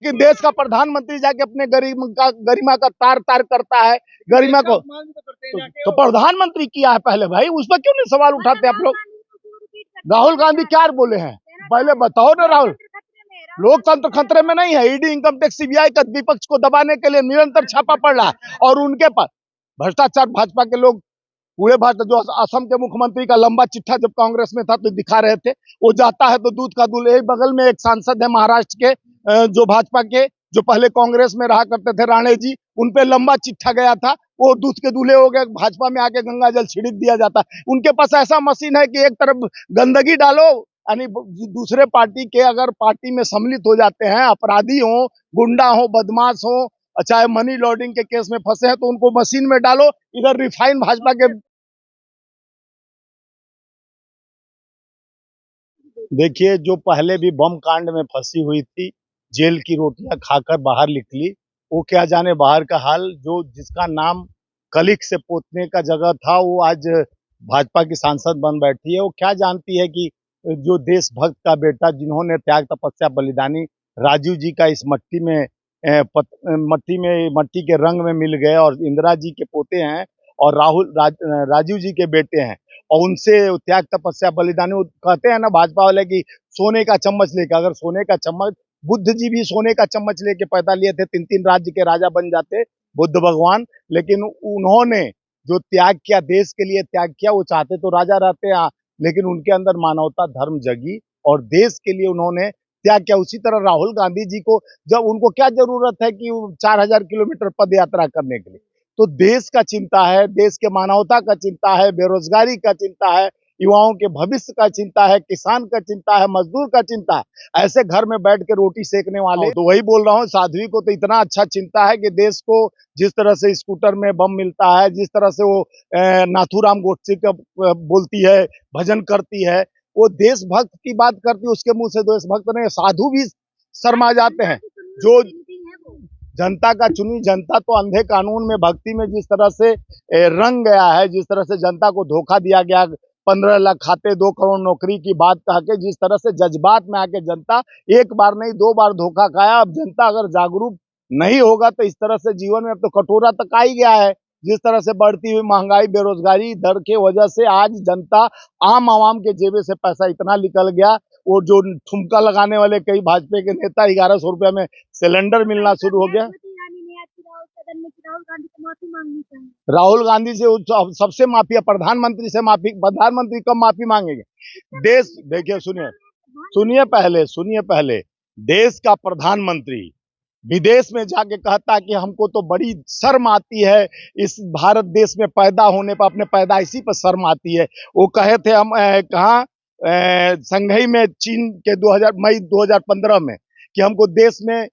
कि देश का प्रधानमंत्री जाके अपने गरिमा का तार तार करता है, गरिमा को तो प्रधानमंत्री किया है पहले भाई, उस पर क्यों नहीं सवाल उठाते आप लोग? राहुल गांधी क्या बोले हैं पहले बताओ ना। राहुल, लोकतंत्र खतरे में नहीं है। ईडी, इनकम टैक्स, सीबीआई का विपक्ष को दबाने के लिए निरंतर छापा पड़ रहा है और उनके पास भ्रष्टाचार भाजपा के लोग पूरे भारत, जो असम के मुख्यमंत्री का लंबा चिट्ठा जब कांग्रेस में था तो दिखा रहे थे, वो जाता है तो दूध का दूल्हे। बगल में एक सांसद है महाराष्ट्र के, जो भाजपा के, जो पहले कांग्रेस में रहा करते थे, राणे जी, उनपे लंबा चिट्ठा गया था, वो दूध के दूल्हे हो गए। भाजपा में आके गंगा जल छिड़क दिया जाता। उनके पास ऐसा मशीन है कि एक तरफ गंदगी डालो, यानी दूसरे पार्टी के अगर पार्टी में सम्मिलित हो जाते हैं, अपराधी हो, गुंडा हो, बदमाश हो, चाहे मनी लॉन्ड्रिंग के केस में फंसे हैं, तो उनको मशीन में डालो। इधर रिफाइन भाजपा के, देखिए, जो पहले भी बम कांड में फंसी हुई थी, जेल की रोटियां खाकर बाहर निकली, वो क्या जाने बाहर का हाल। जो जिसका नाम कलिक से पोतने का जगह था, वो आज भाजपा की सांसद बन बैठी है। वो क्या जानती है कि जो देशभक्त का बेटा, जिन्होंने त्याग तपस्या बलिदानी राजीव जी का इस मट्टी में मट्टी के रंग में मिल गए और इंदिरा जी के पोते हैं और राजीव जी के बेटे हैं, और उनसे त्याग तपस्या बलिदानी। वो कहते हैं ना भाजपा वाले की सोने का चम्मच लेके, अगर सोने का चम्मच, बुद्ध जी भी सोने का चम्मच लेके पैदा लिए थे, 3-3 राज्य के राजा बन जाते बुद्ध भगवान। लेकिन उन्होंने जो त्याग किया, देश के लिए त्याग किया, वो चाहते तो राजा रहते हैं, लेकिन उनके अंदर मानवता धर्म जगी और देश के लिए उन्होंने त्याग किया। उसी तरह राहुल गांधी जी को, जब उनको क्या जरूरत है कि 4,000 किलोमीटर पद यात्रा करने के लिए, तो देश का चिंता है, देश के मानवता का चिंता है, बेरोजगारी का चिंता है, युवाओं के भविष्य का चिंता है, किसान का चिंता है, मजदूर का चिंता है। ऐसे घर में बैठ के रोटी सेकने वाले, तो वही बोल रहा हूँ, साध्वी को तो इतना अच्छा चिंता है कि देश को जिस तरह से स्कूटर में बम मिलता है, जिस तरह से वो नाथूराम गोडसे का बोलती है, भजन करती है, वो देशभक्त की बात करती है, उसके मुंह से देशभक्त नहीं, साधु भी शर्मा जाते हैं। जो जनता का चुनी, जनता तो अंधे कानून में, भक्ति में जिस तरह से रंग गया है, जिस तरह से जनता को धोखा दिया गया, 15 लाख खाते, 2 करोड़ नौकरी की बात कह के, जिस तरह से जज्बात में आके जनता एक बार नहीं 2 बार धोखा खाया। अब जनता अगर जागरूक नहीं होगा तो इस तरह से जीवन में अब तो कटोरा तक आ ही गया है। जिस तरह से बढ़ती हुई महंगाई, बेरोजगारी दर के वजह से आज जनता, आम आवाम के जेबे से पैसा इतना निकल गया। वो जो ठुमका लगाने वाले कई भाजपा के नेता, 1100 रुपया में सिलेंडर मिलना शुरू हो गया। राहुल गांधी से सबसे माफी है, प्रधानमंत्री से माफी। प्रधानमंत्री कब माफी मांगेंगे? देश, देखिए, सुनिए पहले, देश का प्रधानमंत्री विदेश में जाके कहता है कि हमको तो बड़ी शर्म आती है इस भारत देश में पैदा होने पर, अपने पैदाइशी पर शर्म आती है। वो कहे थे हम कहाँ, संघई में, चीन के मई 2015 में, कि हमको देश में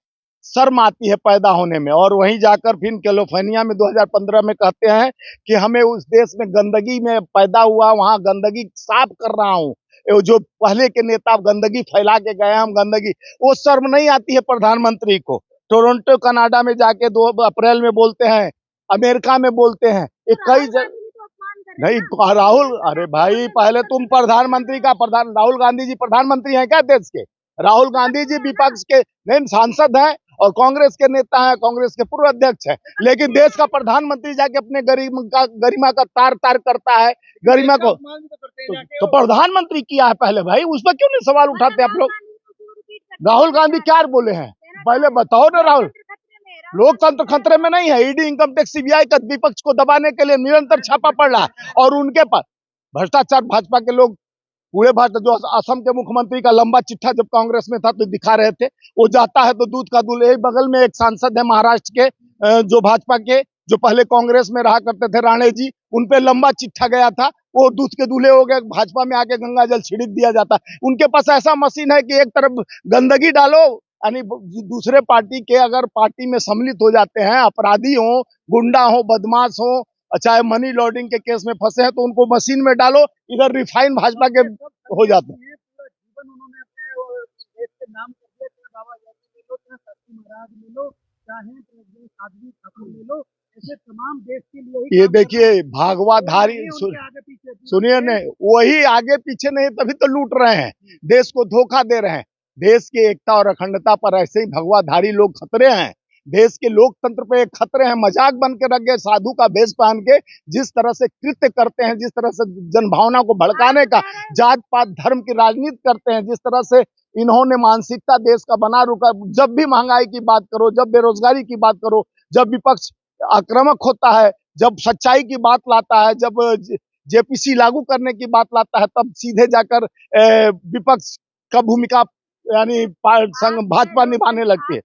शर्म आती है पैदा होने में, और वहीं जाकर फिर कैलिफोर्निया में 2015 में कहते हैं कि हमें उस देश में गंदगी में पैदा हुआ, वहां गंदगी साफ कर रहा हूं। जो पहले के नेता गंदगी फैला के गए, हम गंदगी, वो शर्म नहीं आती है प्रधानमंत्री को? टोरंटो कनाडा में जाके 2 अप्रैल में बोलते हैं, अमेरिका में बोलते हैं, कई नहीं राहुल, अरे भाई, पहले तुम प्रधानमंत्री का राहुल गांधी जी प्रधानमंत्री हैं क्या देश के? राहुल गांधी जी विपक्ष के नहीं, सांसद हैं और कांग्रेस के नेता हैं, कांग्रेस के पूर्व अध्यक्ष हैं, लेकिन देश का प्रधानमंत्री जाके अपने गरिमा का तार तार करता है, गरिमा को तो प्रधानमंत्री किया है पहले भाई, उस पर क्यों नहीं सवाल उठाते आप लोग? राहुल गांधी क्या बोले हैं पहले बताओ ना। राहुल, लोकतंत्र खतरे में नहीं है। ईडी, इनकम टैक्स, सीबीआई का विपक्ष को दबाने के लिए निरंतर छापा पड़ रहा है और उनके पास भ्रष्टाचार भाजपा के लोग पूरे भारत, जो असम के मुख्यमंत्री का लंबा चिट्ठा जब कांग्रेस में था तो दिखा रहे थे, वो जाता है तो दूध का दूल्हे। बगल में एक सांसद है महाराष्ट्र के, जो भाजपा के, जो पहले कांग्रेस में रहा करते थे, राणे जी, उनपे लंबा चिट्ठा गया था, वो दूध के दूल्हे हो गए। भाजपा में आके गंगा जल छिड़क दिया जाता। उनके पास ऐसा मशीन है कि एक तरफ गंदगी डालो, यानी दूसरे पार्टी के अगर पार्टी में सम्मिलित हो जाते हैं, अपराधी हो, गुंडा हो, बदमाश हो, चाहे मनी लॉन्ड्रिंग के केस में फंसे हैं, तो उनको मशीन में डालो। इधर रिफाइन भाजपा के हो जाते हैं। तमाम देश के लिए, ये देखिए, भागवाधारी, सुनिए ने, वही आगे पीछे नहीं, तभी तो लूट रहे हैं, देश को धोखा दे रहे हैं। देश की एकता और अखंडता पर ऐसे ही भगवाधारी लोग खतरे हैं। देश के लोकतंत्र पे एक खतरे हैं। मजाक बन के रख गए साधु का भेष पहन के जिस तरह से कृत्य करते हैं, जिस तरह से जनभावना को भड़काने का, जात पात धर्म की राजनीति करते हैं, जिस तरह से इन्होंने मानसिकता देश का बना रुका। जब भी महंगाई की बात करो, जब बेरोजगारी की बात करो, जब विपक्ष आक्रामक होता है, जब सच्चाई की बात लाता है, जब जेपीसी लागू करने की बात लाता है, तब सीधे जाकर विपक्ष का भूमिका यानी संघ भाजपा निभाने लगती है।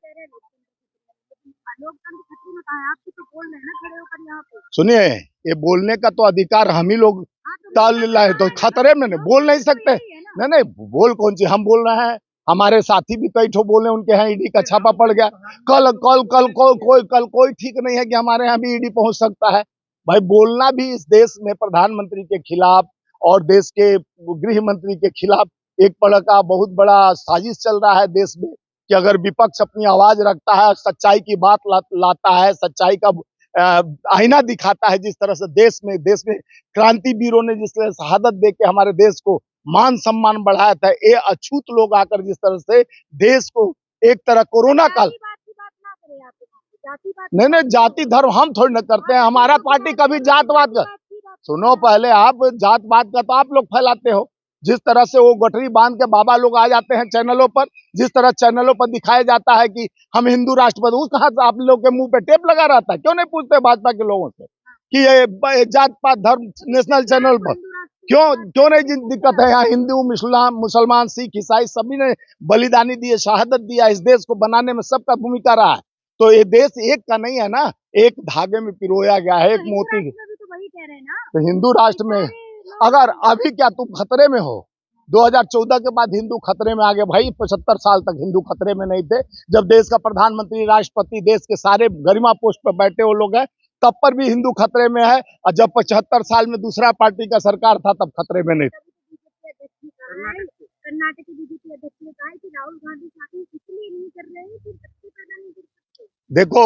सुनिए, ये बोलने का तो अधिकार हम ही लोग तो खतरे में नहीं बोल नहीं सकते। नहीं नहीं, बोल कौन सी हम बोल रहे हैं, हमारे साथी भी कई ठो बोले, उनके यहाँ ईडी का छापा पड़ गया। कल कोई ठीक नहीं है कि हमारे यहाँ भी ईडी पहुंच सकता है। भाई बोलना भी इस देश में प्रधानमंत्री के खिलाफ और देश के गृह मंत्री के खिलाफ एक पड़ का बहुत बड़ा साजिश चल रहा है देश में, कि अगर विपक्ष अपनी आवाज रखता है, सच्चाई की बात लाता है, सच्चाई का आईना दिखाता है, जिस तरह से देश में क्रांति वीरों ने जिस तरह शहादत दे के हमारे देश को मान सम्मान बढ़ाया था, ये अछूत लोग आकर जिस तरह से देश को एक तरह कोरोना काल, नहीं जाति धर्म हम थोड़ी न करते हैं। हमारा पार्टी कभी जातवाद का, सुनो पहले, आप जातवाद का तो आप लोग फैलाते हो। जिस तरह से वो गठरी बांध के बाबा लोग आ जाते हैं चैनलों पर, जिस तरह चैनलों पर दिखाया जाता है कि हम हिंदू राष्ट्रवादी, उस कहां से आप लोग के मुंह पे टेप लगा रहता है? क्यों नहीं पूछते भाजपा के लोगों से कि ये जात पात धर्म नेशनल चैनल पर क्यों नहीं दिक्कत है? यहाँ हिंदू मुसलमान सिख ईसाई सभी ने बलिदानी दिए, शहादत दिया, इस देश को बनाने में सबका भूमिका रहा है। तो ये देश एक का नहीं है ना, एक धागे में पिरोया गया है, एक मोती। तो हिंदू राष्ट्र में अगर अभी क्या तुम खतरे में हो? 2014 के बाद हिंदू खतरे में आ गए भाई। 75 साल तक हिंदू खतरे में नहीं थे। जब देश का प्रधानमंत्री, राष्ट्रपति, देश के सारे गरिमा पोस्ट पर बैठे वो लोग हैं, तब पर भी हिंदू खतरे में है। और जब 75 साल में दूसरा पार्टी का सरकार था, तब खतरे में नहीं। कर्नाटक के बीजेपी अध्यक्ष ने कहा कि राहुल गांधी शादी इसलिए नहीं कर रहे हैं कि बच्चे पैदा नहीं कर सकते। देखो,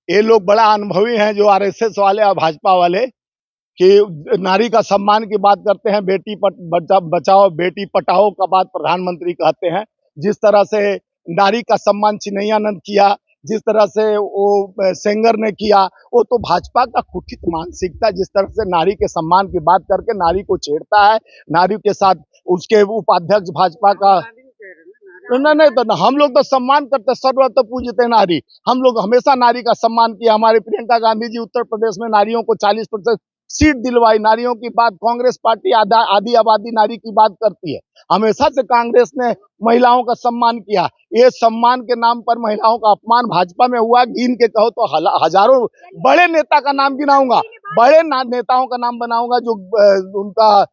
ये लोग बड़ा अनुभवी हैं जो आरएसएस वाले और भाजपा वाले, कि नारी का सम्मान की बात करते हैं, बेटी बचाओ बेटी पटाओ का बात प्रधानमंत्री कहते हैं। जिस तरह से नारी का सम्मान चिन्नैयानंद किया, जिस तरह से वो सेंगर ने किया, वो तो भाजपा का कुटित मानसिकता। जिस तरह से नारी के सम्मान की बात करके नारी को छेड़ता है, नारी के साथ उसके उपाध्यक्ष भाजपा का, नहीं तो हम लोग तो सम्मान करते, सर्वत्र पूजते नारी। हम लोग हमेशा नारी का सम्मान किया। हमारे प्रियंका गांधी जी उत्तर प्रदेश में नारियों को 40% सीट दिलवाई। नारियों की बात, कांग्रेस पार्टी आधी आबादी नारी की बात करती है। हमेशा से कांग्रेस ने महिलाओं का सम्मान किया। ये सम्मान के नाम पर महिलाओं का अपमान भाजपा में हुआ। गिन के कहो तो हजारों बड़े नेता का नाम गिनाऊंगा, बड़े नेताओं का नाम बनाऊंगा जो उनका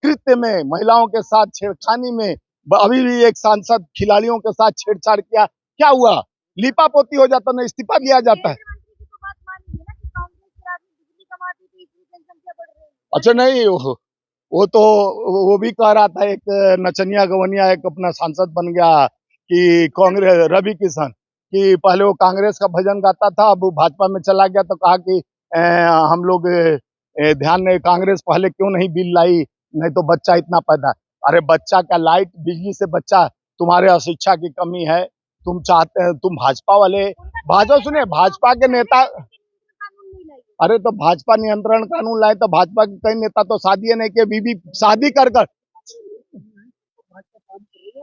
कृत्य में महिलाओं के साथ छेड़खानी में, अभी भी एक सांसद खिलाड़ियों के साथ छेड़छाड़ किया। क्या हुआ? लिपापोती हो जाता, ना इस्तीफा दिया जाता है। अच्छा नहीं, वो तो वो भी कह रहा था, एक नचनिया गवनिया एक अपना सांसद बन गया कि कांग्रेस, रवि किशन, कि पहले वो कांग्रेस का भजन गाता था, अब भाजपा में चला गया, तो कहा कि हम लोग ध्यान नहीं, कांग्रेस पहले क्यों नहीं बिल लाई, नहीं तो बच्चा इतना पैदा। अरे बच्चा क्या, लाइट बिजली से बच्चा? तुम्हारे अशिक्षा की कमी है। तुम चाहते हैं, तुम भाजपा वाले, भाजपा सुनिए, भाजपा के नेता, अरे तो भाजपा नियंत्रण कानून लाए तो भाजपा के कई नेता तो शादी नहीं किए, बीबी शादी कर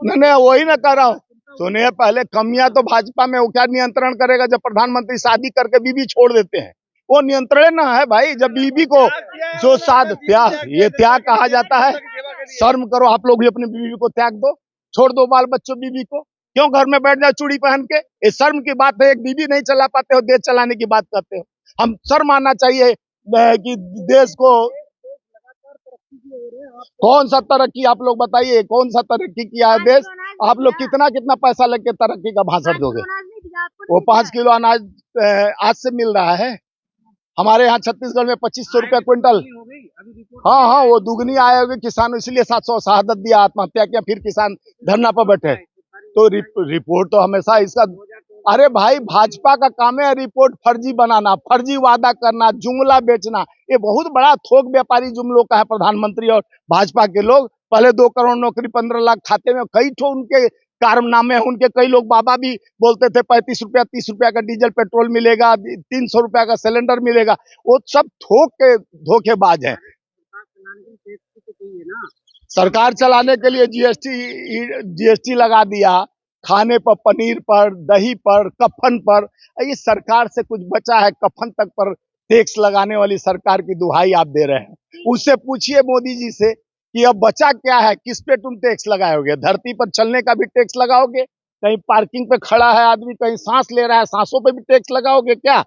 नहीं वही ना कर रहा हूँ। सुनिए, पहले कमियां तो भाजपा में, वो क्या नियंत्रण करेगा जब प्रधानमंत्री शादी करके बीबी छोड़ देते हैं? वो नियंत्रण ना है भाई। जब बीबी को जो त्याग, ये त्याग कहा जाता है। शर्म करो आप लोग भी, अपनी बीवी को त्याग दो, छोड़ दो बाल बच्चों बीवी को। क्यों घर में बैठ जाओ चूड़ी पहन के? ये शर्म की बात है। एक बीवी नहीं चला पाते हो, देश चलाने की बात करते हो। हम शर्म आना चाहिए कि देश को कौन सा तरक्की, आप लोग बताइए, कौन सा तरक्की किया है देश? आप लोग कितना पैसा लेके तरक्की का भाषण दोगे? वो 5 किलो अनाज आज से मिल रहा है। हमारे यहाँ छत्तीसगढ़ में 2500 रुपया क्विंटल। हाँ, वो दुगनी आए होगी किसान, इसलिए 700 शहादत दिया, आत्महत्या किया, फिर किसान धरना पर बैठे। तो रिपोर्ट तो हमेशा इसका, अरे भाई भाजपा का काम है रिपोर्ट फर्जी बनाना, फर्जी वादा करना, जुमला बेचना। ये बहुत बड़ा थोक व्यापारी जुमलों का है प्रधानमंत्री और भाजपा के लोग। पहले 2 करोड़ नौकरी, 15 लाख खाते में, कई ठो उनके कारनामे हैं उनके। कई लोग बाबा भी बोलते थे 35 रुपया 30 रुपया का डीजल पेट्रोल मिलेगा, 300 रुपया का सिलेंडर मिलेगा। वो सब थोक के धोखेबाज हैं। सरकार चलाने के लिए जीएसटी लगा दिया, खाने पर, पनीर पर, दही पर, कफन पर। ये सरकार से कुछ बचा है? कफन तक पर टैक्स लगाने वाली सरकार की दुहाई आप दे रहे हैं। उससे पूछिए मोदी जी से कि अब बचा क्या है, किस पे तुम टैक्स लगाओगे? धरती पर चलने का भी टैक्स लगाओगे? कहीं पार्किंग पे खड़ा है आदमी, कहीं सांस ले रहा है, सांसों पे भी टैक्स लगाओगे क्या?